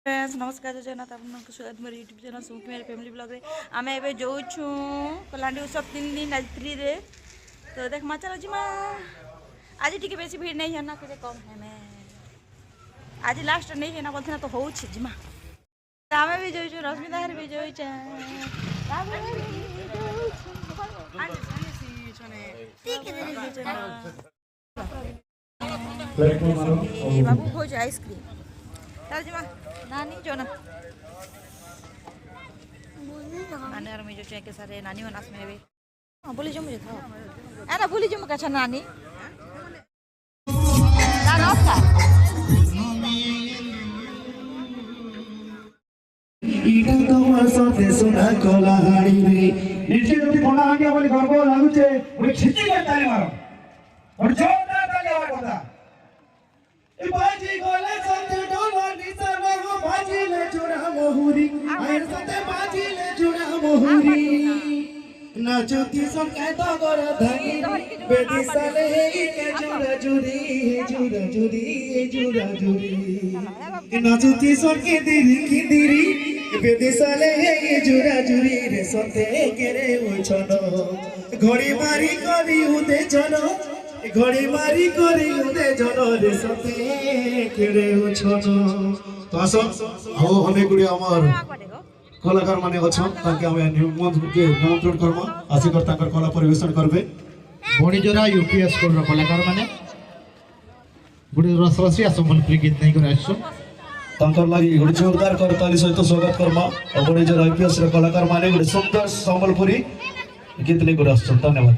Friends नमस्कार जय जगन्नाथ आपको स्वागत मेरे यूट्यूब चैनल सुख मेरे फैमिली ब्लॉग रे आम ए जो कलाहांडी उत्सव 3 दिन आज 3 रे तो देख मा चलो जिमा आज टी बेसी भीड़ नहीं है ना कि कम है मैं आज लास्ट नहीं है ना बोलते ना तो हो जिमा आम भी जो रश्मिता हर भी जो बाबू खोज आइसक्रीम जिमा नानी जो ना नानी और मैं जो चाहिए के सारे नानी और नाच में भी हाँ बोली जो मुझे था है ना बोली जो मुझे अच्छा नानी ना नौका इका तोमार साथे सुना कलाहांडी रे नीचे যদি কলাহাंडी বলি গর্ব লাগুছে ওই ছিটি করে তালি মারো और जोरदार ताली आवाज কথা ए बाजी गोले साथे डोला निशाना हो बाजी ले जुड़ा मोहुरी आयर साथे बाजी ले जुड़ा मोहुरी नाचती सब कहता गोर धनी बेटी साले के जुड़ा जुरी जुड़ा जुरी जुड़ा जुरी नाचती सब के दिरी बेटी साले ये जुड़ा जुरी रे सते केरे ओ छनो घड़ी मारी करी उदे जनो घड़ी मारी करी उदे जनो रे सते केरे ओ छनो तो आसो हो हमें गुडी अमर कलाकार माने अछन ताके हमें निमंत्रण करम आसिकर ताकर कला परिवेशन करबे बणिजोरा यूपीएस स्कूल रो कलाकार माने गुडी रसरसिया संबलपुरी गीत नहीं कर आछो तांकर लागि गुडी जोरदार करताली सहित स्वागत करम बणी जो आईपीएस रो कलाकार माने गुडी सुंदर संबलपुरी गीत नहीं कर आछन धन्यवाद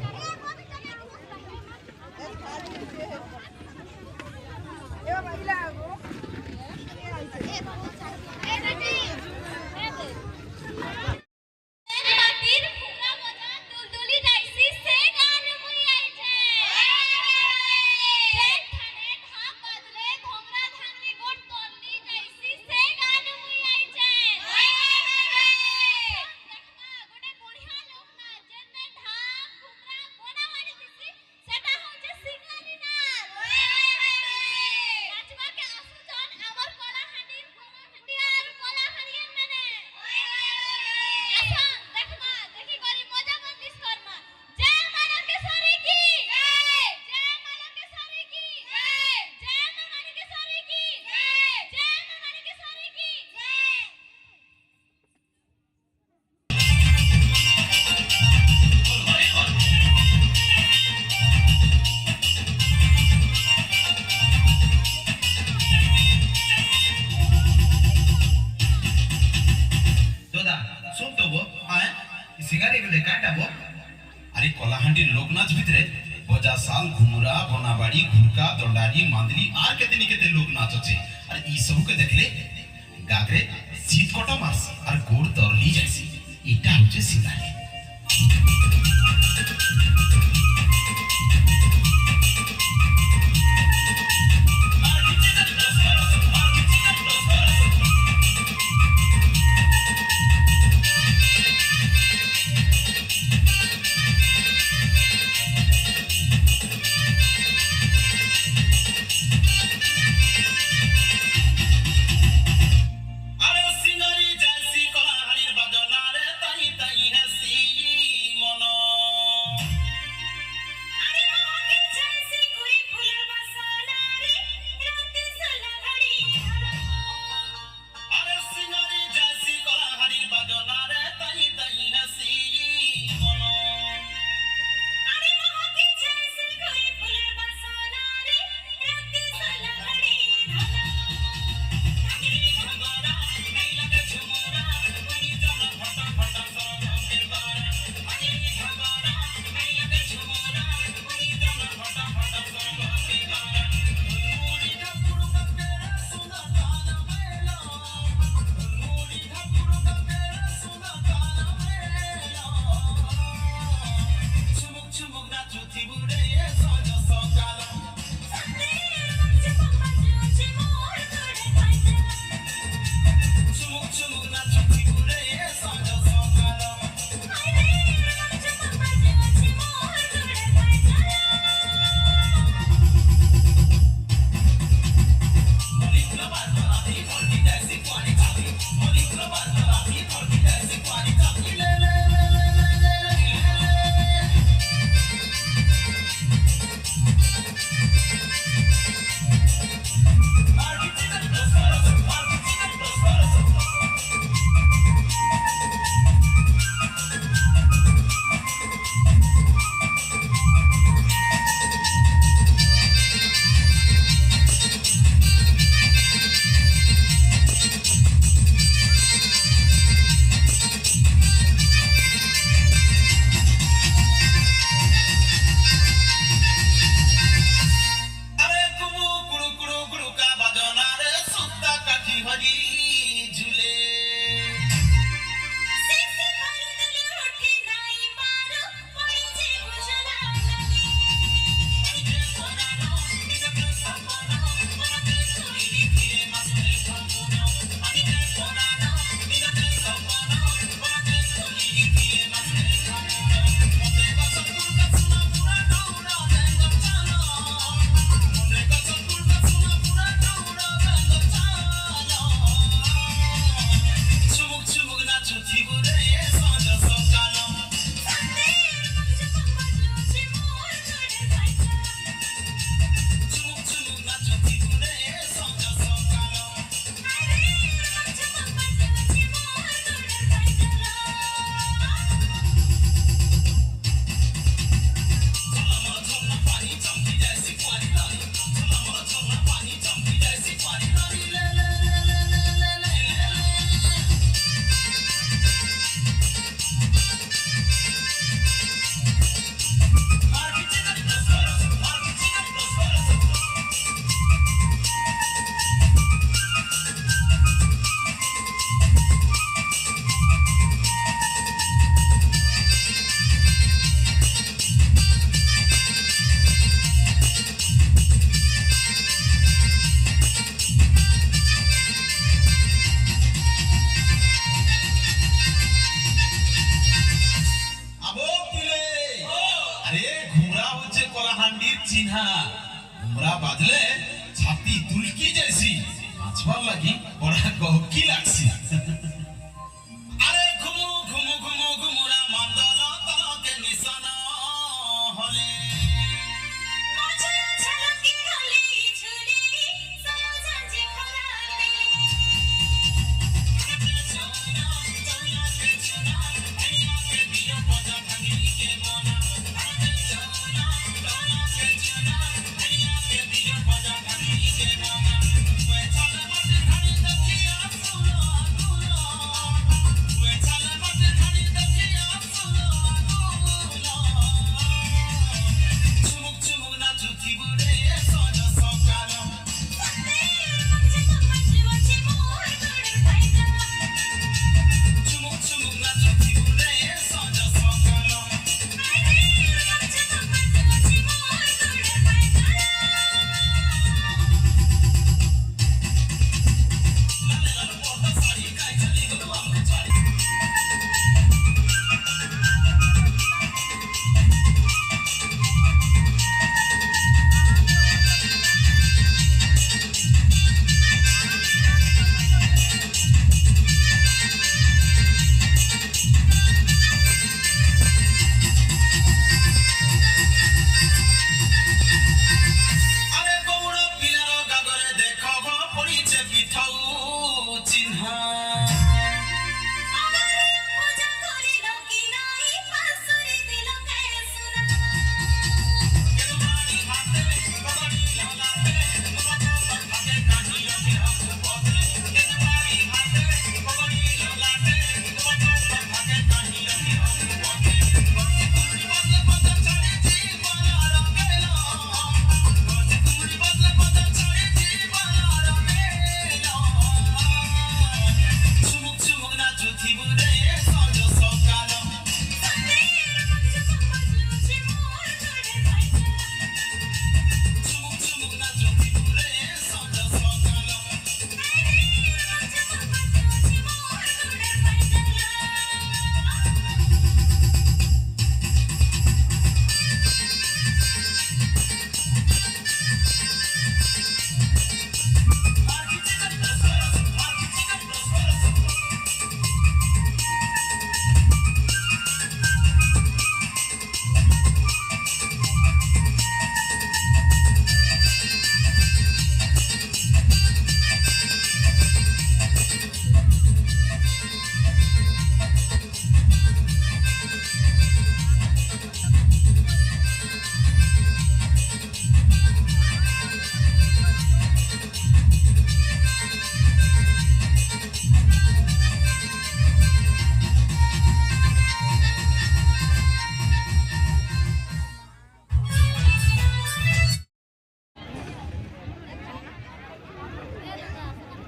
अरे कलाहांडी लोकनाच भितरे बजा साल घुमुरा बनाबाड़ी घुरका दंडारी मांदली आर केते केते लोकनाच अछि अरे ई सब के देखले गागरे सीट कटा मारस और गोड़ तरली जायसी इटा होचे सिंगारी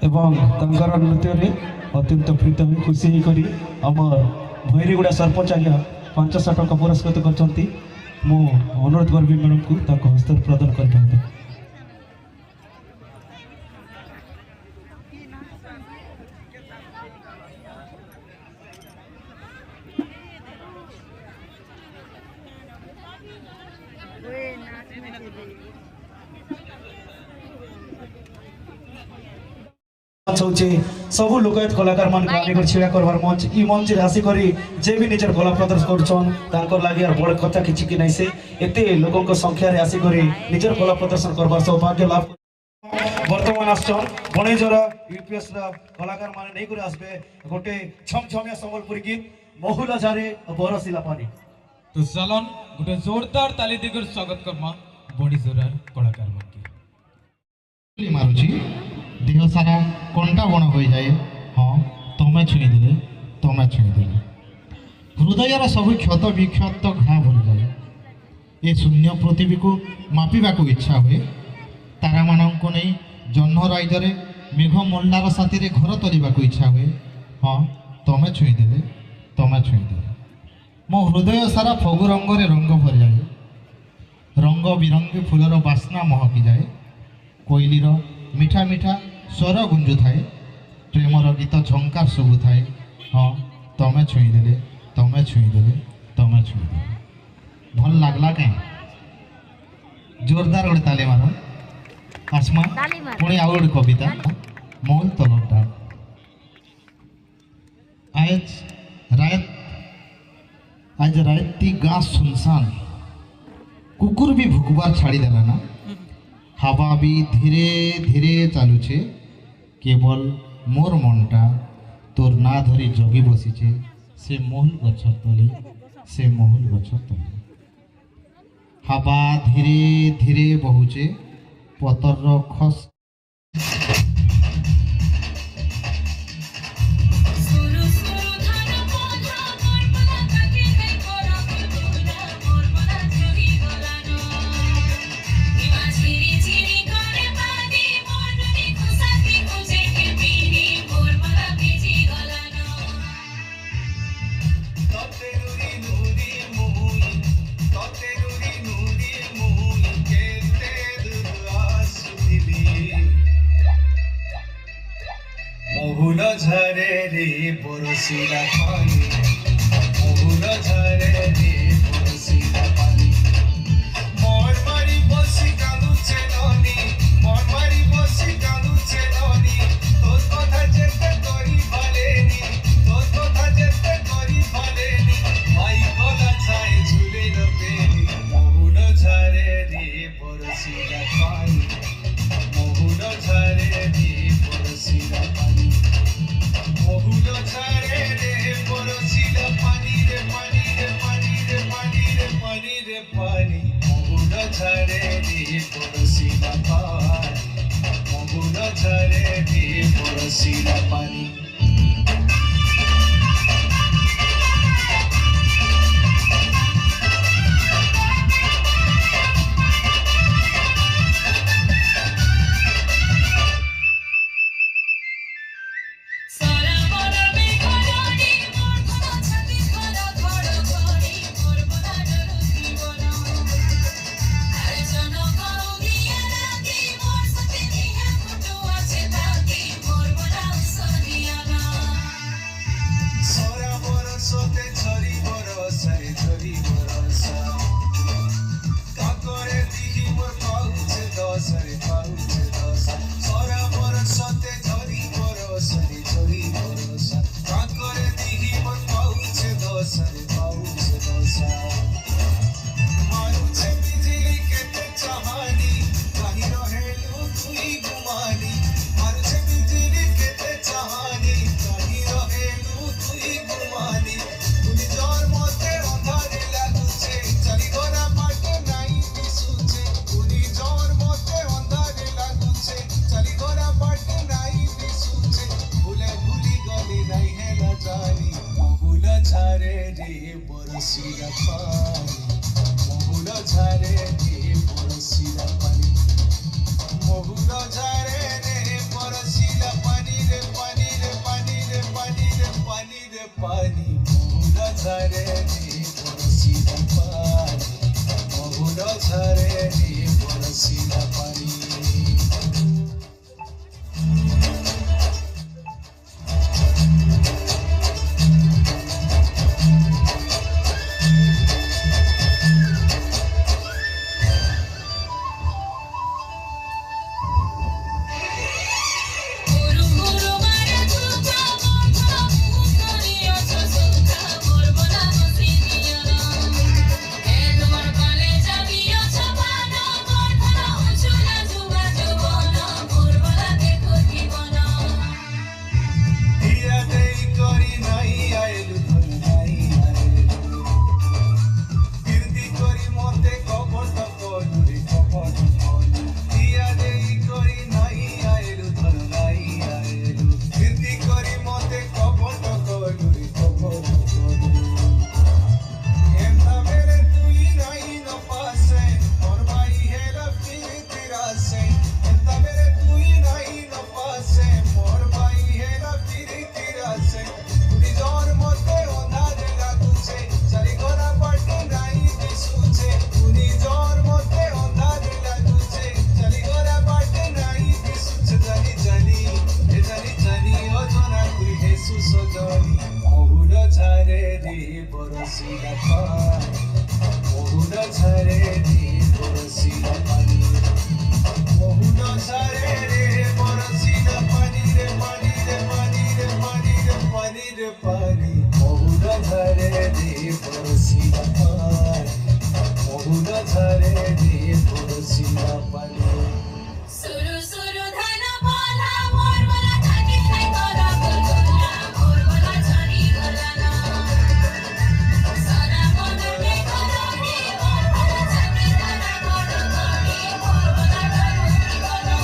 एवं तंकर नृत्य रे अत्यंत प्रीत होई खुशी होई करी हमर भैरीगुड़ा सरपंच आज्ञा 500 टंका पुरस्कृत करछंती मो अनुरोध करबी मैडम को ताको हस्तर प्रदान करबे। सब लोकायत कलाकार मान को छिड़ा करवार मंच ई मंच रे आसी करी जे भी निजर कला प्रदर्शन करछन तांकर लागि आर बड़ कथा किछि कि नै से एते लोकन को संख्या रे आसी करी निजर कला प्रदर्शन करवार सौभाग्य लाभ वर्तमान आछन बणेजर यूपीएस रा कलाकार माने नै करे आसबे गोटे छमछमिया संबलपुरी गीत महुला झारे बरसिला पानी। तो चलन गोटे जोरदार ताली देकर स्वागत करमा बणेजर कलाकार मन मारुची देह सारा कंटा बण हो जाए। हाँ तमें छुईदे तमें छुईदे हृदयर सब क्षत विक्षत घा भरी जाए। ये शून्य पृथ्वी को मापिबा को इच्छा हुए तारा मानक नहीं जह्न राइजरे मेघ मल्लार साथी रे घर तोलिबा को इच्छा हुए। हाँ तमें छुईदे तमें छुईदे मो हृदय सारा फगु रंग रंग भरी जाए। रंग बिरंगी फूलर बास्ना महकी जाए। कोइलीर मिठा मिठा स्वर गुंजु थाए। प्रेमर गीत झंकार शुभु थाए। हाँ तमें छुईदे तमें छुईदे तमें छुईदे भल लगला कहीं जोरदार गोटे ताली मार आसमा पुणी आउ गोटे कविता मोल तलब डाक आज रायती गाँ सुनसान कुकुर भी भुकबार छाड़ी देला ना। हावा भी धीरे धीरे चालुचे केवल मोर मनटा तोर ना धरी जगी बसीचे से मोहुल गछ तले से मोहुल गछ तले। हावा धीरे धीरे बहुचे पतर खस महुल झरे रे बरसिला पानी महुल झरे रे बरसिला पानी मन मारी बसी कांदुचे ननी मन मारी बसी कांदुचे ननी तोर कथा जेते करी भालेनी तोर कथा जेते करी भालेनी माई गला छाए झुले न पेनी महुल झरे रे बरसिला पानी महुल झरे रे बरसिला पानी महुल झरे रे बरसिला पानी रे पानी रे पानी रे पानी रे पानी रे पानी महुल झरे रे बरसिला पानी महुल झरे रे बरसिला पानी। बरसिला पानी महुल झरे रे बरसिला पानी महुल झरे रे बरसिला पानी। রে পানি রে পানি রে পানি রে পানি রে পানি মহুরা ঝরে রে বরসিলা পানি মহুরা ঝরে রে বরসিলা পানি গুরু গুরু মারে দুর্গা বন্ধ মুখরিয়া সুসুখা বলবনা বসিনিয়া এ তোমার কলে যাবিও ছবানা বন্ধনা উঁচুলা যুগা যুবনা বলবনা দেখো জীবনা দিয়া দেই করি নাই আইলু ধর নাই আইলু কীর্তি করি মতে কপট কলু রে কপট কলু দিয়া দেই করি নাই আইলু ধর নাই আইলু কীর্তি করি মতে কপট কলু রে কপট কলু এমনা মেরে তুই নাই ন পাশে মোর ভাই হেলা ফিরতি রাসে এমনা মেরে তুই নাই ন পাশে মোর ভাই হেলা ফিরতি রাসে তুই জোর মতে ওনারে লাগুছে চারি ঘোড়া পাটে নাই দিশুছে তুই জোর মতে ওনারে লাগুছে চারি ঘোড়া পাটে নাই দিশুছে জানি জানি এ জানি জানি ও জনা তুই হেসুস জানি মহুর ঝরে রে বরসিলা পানি মহুর ঝরে রে বরসিলা পানি মহুর ঝরে রে বরসিলা পানি রে পানি রে পানি রে পানি রে পানি রে পানি মহুর ঝরে রে বরসিলা পানি মহুর ঝরে রে বরসিলা পানি সুরু সুরু ধান বলা বলবনা থাকে খাই করা বলবনা বলবনা ছাড়ি গলানা সারা মনে করনি বলবনা ছাড়ি তারা করনি বলবনা করনি বলো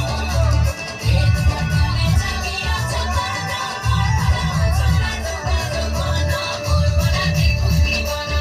এ তোমার কলে যাবিও ছবানা বলবনা উঁচুলা যুগা যুবনা বলবনা দেখো জীবনা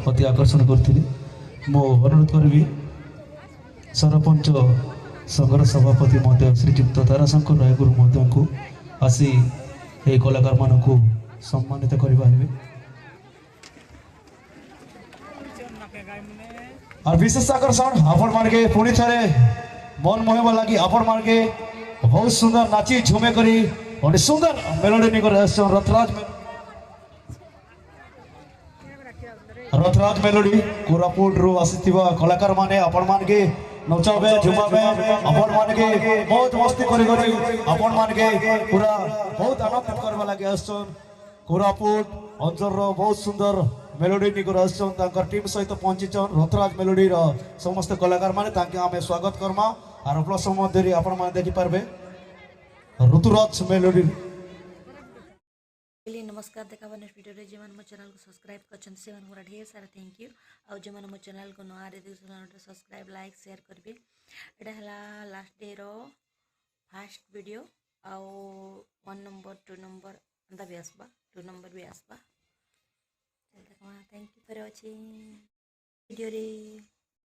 ଅତି ଆକର୍ଷଣ କରିଥିଲେ। ମୁଁ ଅନୁରୋଧ କରିବି ସରପଞ୍ଚ ସଂଘର ସଭାପତି ମଧ୍ୟ ଶ୍ରୀଯୁକ୍ତ ତାରାଶଙ୍କର ରାୟଗୁରୁ ମଧ୍ୟଙ୍କୁ ଆସି ଏହି କଳାକାରମାନଙ୍କୁ ସମ୍ମାନିତ କରିବା ହେବେ। और विशेष आकर्षण आपण मार्गे पुणी थे मन मोहबा लगी आपण मार्गे बहुत सुंदर नाची झुमे करी और सुंदर मेलोडी निकर रथराज मेलोडी कोरापुट रु आसीथिबा कलाकार माने आपण मानके नचाबे झुमाबे आपण मानके बहुत मस्ती करी करी आपण मानके पूरा बहुत आनंद करबा लागि आछन। कोरापुट अंचल रो बहुत सुंदर मेलोडी निकर आछन तांकर टीम सहित पहुंचीछन रथराज मेलोडी रो समस्त कलाकार माने तांके आमे स्वागत करमा आर प्लस मध्यरी आपण माने देखि पारबे ऋतुराज मेलोडी। नमस्कार देखा नेक्स्ट वीडियो रे जेमन मो चैनल को सब्सक्राइब करछन से मन पूरा ढेर सारा थैंक यू। आ जेमन मो चैनल को नया रे सब्सक्राइब लाइक शेयर करबे। एटा हला लास्ट डे रो फर्स्ट वीडियो आ 1 नंबर 2 नंबर अंदा भी आसबा 2 नंबर भी आसबा। Thank you for watching video रे।